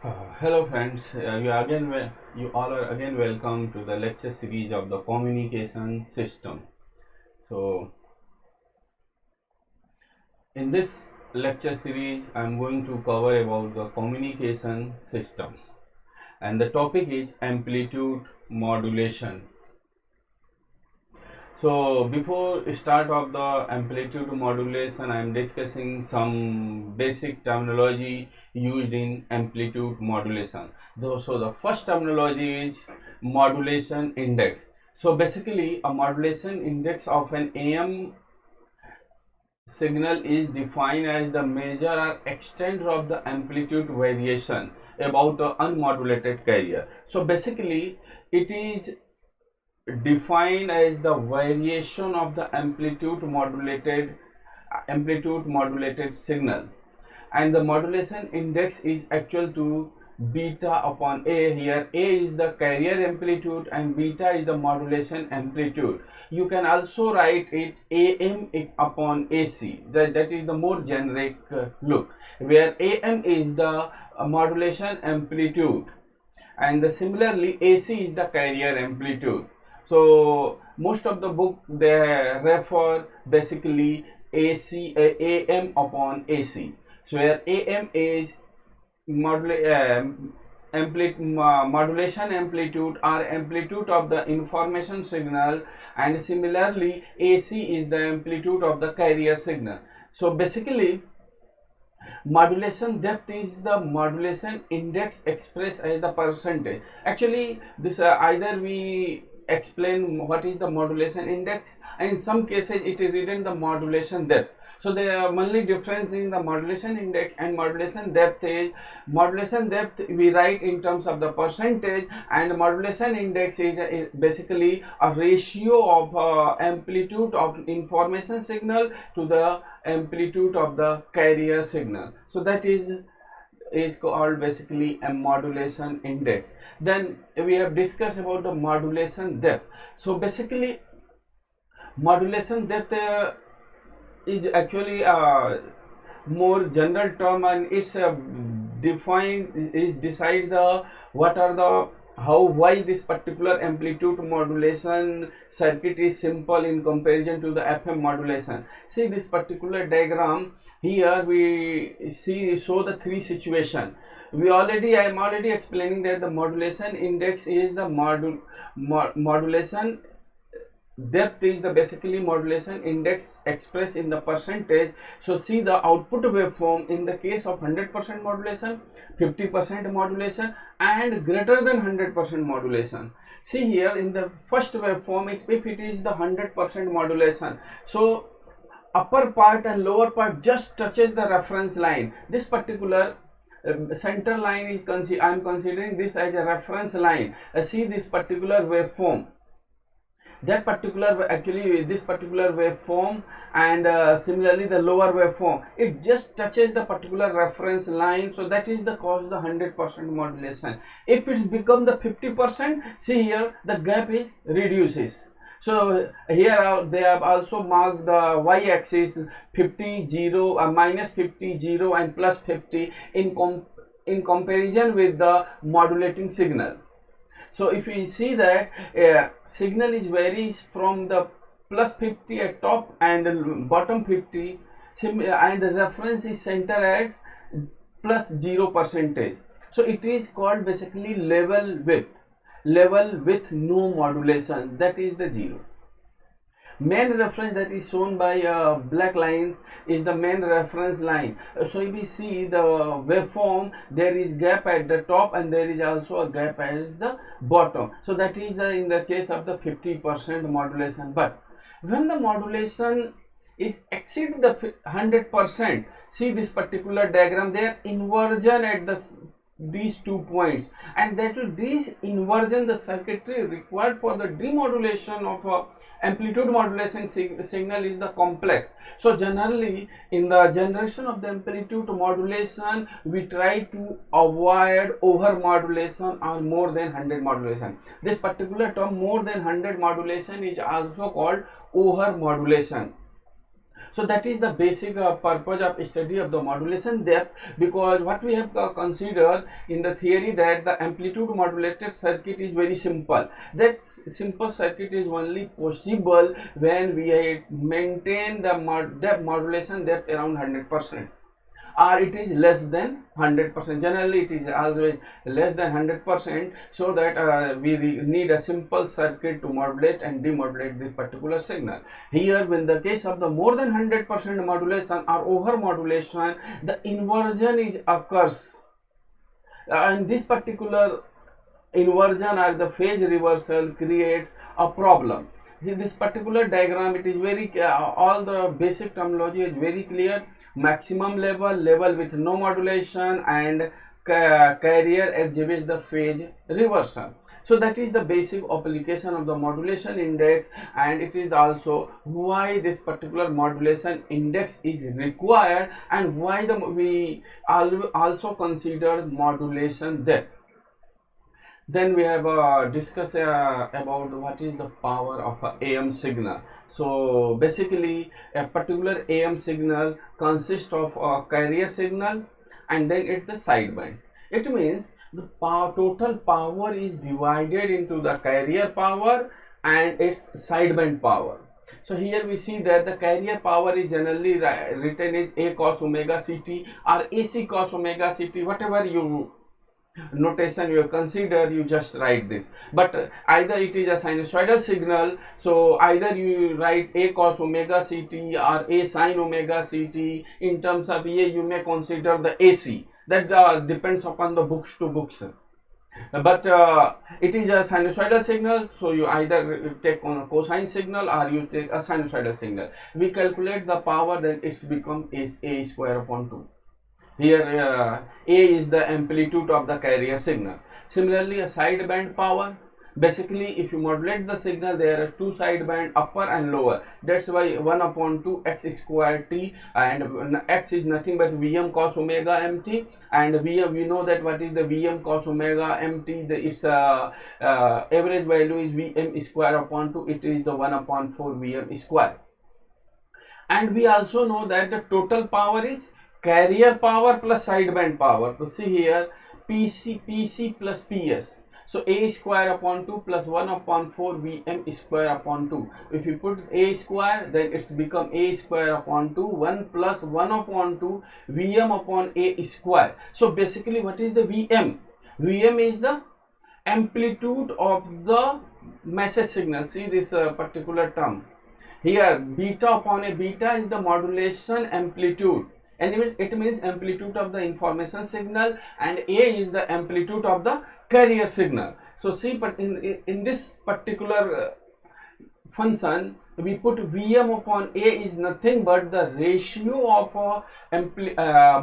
Hello friends, you all are again welcome to the lecture series of the communication system. So in this lecture series I am going to cover about the communication system, and the topic is amplitude modulation. So before start of the amplitude modulation, I am discussing some basic terminology used in amplitude modulation. So the first terminology is modulation index. So basically a modulation index of an AM signal is defined as the measure or extent of the amplitude variation about the unmodulated carrier. So basically it is defined as the variation of the amplitude modulated signal, and the modulation index is equal to beta upon a. Here a is the carrier amplitude and beta is the modulation amplitude. You can also write it am upon ac. That is the more generic look, where am is the modulation amplitude, and similarly AC is the carrier amplitude. So most of the book they refer basically AM upon AC. So where AM is modulation amplitude or amplitude of the information signal, and similarly AC is the amplitude of the carrier signal. So basically modulation depth is the modulation index expressed as the percentage. Actually this either we explain what is the modulation index, and in some cases it is written the modulation depth. So the only difference in the modulation index and modulation depth is modulation depth we write in terms of the percentage, and modulation index is basically a ratio of amplitude of information signal to the amplitude of the carrier signal. So that is called basically a modulation index. Then we have discussed about the modulation depth. So basically modulation depth is actually a more general term, and it's defined is decide the what are the how why this particular amplitude modulation circuit is simple in comparison to the FM modulation. See this particular diagram here, we show the three situation. I am already explaining that the modulation index is the modulation depth is the basically modulation index expressed in the percentage. So see the output waveform in the case of 100% modulation, 50% modulation, and greater than 100% modulation. See here in the first waveform, if it is the 100% modulation, so upper part and lower part just touches the reference line. This particular center line is I am considering this as a reference line. See this particular waveform, that particular actually this particular waveform, and similarly the lower waveform, it just touches the particular reference line. So that is the cause the 100% modulation. If it's become the 50%, see here the gap is reduces. So here they have also marked the y-axis 50 0 minus 50 0 and plus 50 in comparison with the modulating signal. So if we see that signal is varies from the plus 50 at top and bottom 50, and the reference is center at plus 0%. So it is called basically level with no modulation, that is the 0. Main reference that is shown by a black line is the main reference line. So if we see the waveform, there is gap at the top and there is also a gap at the bottom. So that is in the case of the 50% modulation. But when the modulation is exceed the 100%, see this particular diagram, there inversion at these 2 points, and that will this inversion the circuitry required for the demodulation of amplitude modulation signal is the complex. So generally in the generation of the amplitude modulation, we try to avoid over modulation or more than 100 modulation. This particular term more than 100 modulation is also called over modulation. So that is the basic purpose of study of the modulation depth, because what we have considered in the theory that the amplitude modulated circuit is very simple. That simple circuit is only possible when we maintain the modulation depth around 100%, or it is less than 100%. Generally it is always less than 100%, so that we need a simple circuit to modulate and demodulate this particular signal. Here, when the case of the more than 100% modulation or over modulation, the inversion is occurs, and this particular inversion or the phase reversal creates a problem. See this particular diagram, it is very all the basic terminology is very clear. Maximum level with no modulation, and carrier exhibits the phase reversal. So that is the basic application of the modulation index, and it is also why this particular modulation index is required, and why we also consider modulation depth. Then we have discussed about what is the power of a AM signal. So basically a particular AM signal consists of a carrier signal, and then it's the sideband. It means the total power is divided into the carrier power and its sideband power. So here we see that the carrier power is generally written as A cos omega Ct or AC cos omega Ct, whatever you notation you consider, you just write this. But either it is a sinusoidal signal, so either you write A cos omega Ct or A sin omega Ct. In terms of A, you may consider the AC. That depends upon the books to books. But it is a sinusoidal signal, so you either take on a cosine signal or you take a sinusoidal signal. We calculate the power, then it's become A square upon 2. Here A is the amplitude of the carrier signal. Similarly, a sideband power, basically if you modulate the signal, there are two sideband, upper and lower. That's why 1 upon 2 x square t, and x is nothing but Vm cos omega mt, and Vm, we know that what is the Vm cos omega mt, its average value is Vm square upon 2, it is the 1 upon 4 Vm square. And we also know that the total power is carrier power plus sideband power. So see here, PC plus PS. So A square upon 2 plus 1 upon 4 Vm square upon 2. If you put A square, then it's become A square upon 2, 1 plus 1 upon 2 Vm upon A square. So basically what is the Vm? Vm is the amplitude of the message signal. See this particular term. Here beta upon a, beta is the modulation amplitude, and it means amplitude of the information signal, and A is the amplitude of the carrier signal. So see, but in this particular function, we put Vm upon A is nothing but the ratio of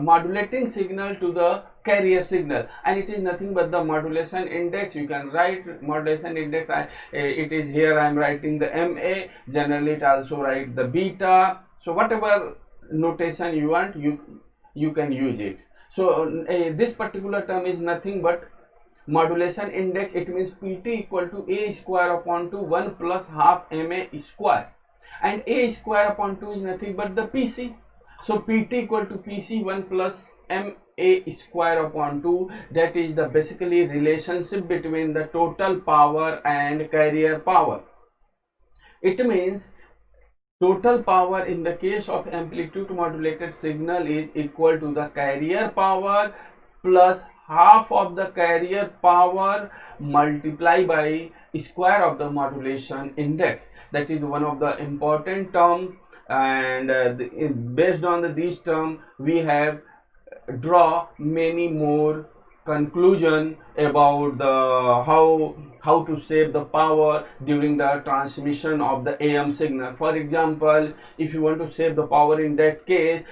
modulating signal to the carrier signal, and it is nothing but the modulation index. You can write modulation index, it is here I am writing the MA, generally it also write the beta. So whatever notation you want, you can use it. So this particular term is nothing but modulation index. It means Pt equal to A square upon 2, 1 plus half Ma square, and A square upon 2 is nothing but the Pc. So Pt equal to Pc 1 plus Ma square upon 2. That is the basically relationship between the total power and carrier power. It means total power in the case of amplitude modulated signal is equal to the carrier power plus half of the carrier power multiplied by square of the modulation index. That is one of the important term, and based on this term we have draw many more conclusion about the how to save the power during the transmission of the AM signal. For example, if you want to save the power, in that case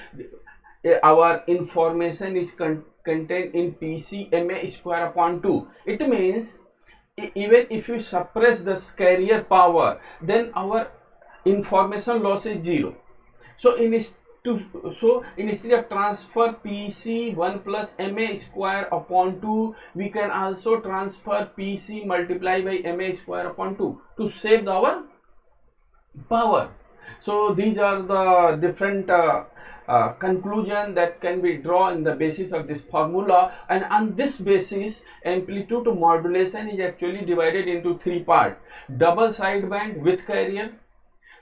our information is contained in Pc Ma square upon 2. It means even if you suppress the carrier power, then our information loss is 0. So instead of transfer Pc 1 plus Ma square upon 2, we can also transfer Pc multiplied by Ma square upon 2 to save our power. So these are the different conclusion that can be drawn in the basis of this formula, and on this basis amplitude modulation is actually divided into three parts: double sideband with carrier,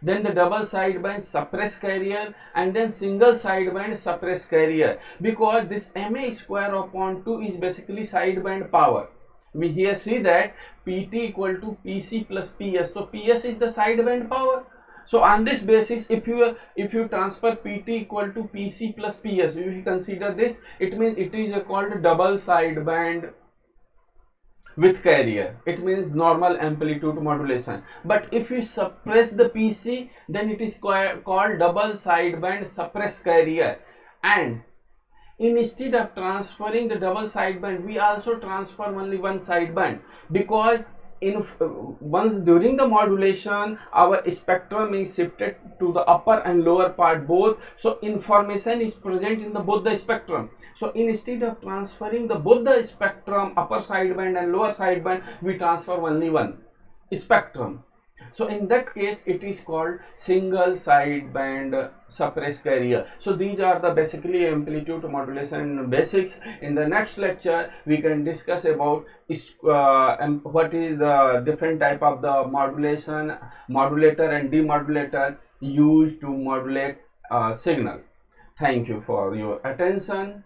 then the double sideband suppress carrier, and then single sideband suppress carrier, because this ma square upon 2 is basically sideband power. We here see that pt equal to pc plus ps, so ps is the sideband power. So on this basis, if you transfer pt equal to pc plus ps, if you consider this, it means it is called double sideband with carrier. It means normal amplitude modulation. But if you suppress the pc, then it is called double sideband suppress carrier. And instead of transferring the double sideband, we also transfer only one sideband, because once during the modulation our spectrum is shifted to the upper and lower part both, so information is present in the both the spectrum. So instead of transferring the both the spectrum, upper sideband and lower sideband, we transfer only one spectrum. So in that case it is called single sideband suppress carrier. So these are the basically amplitude modulation basics. In the next lecture we can discuss about what is the different type of the modulation, modulator and demodulator used to modulate signal. Thank you for your attention.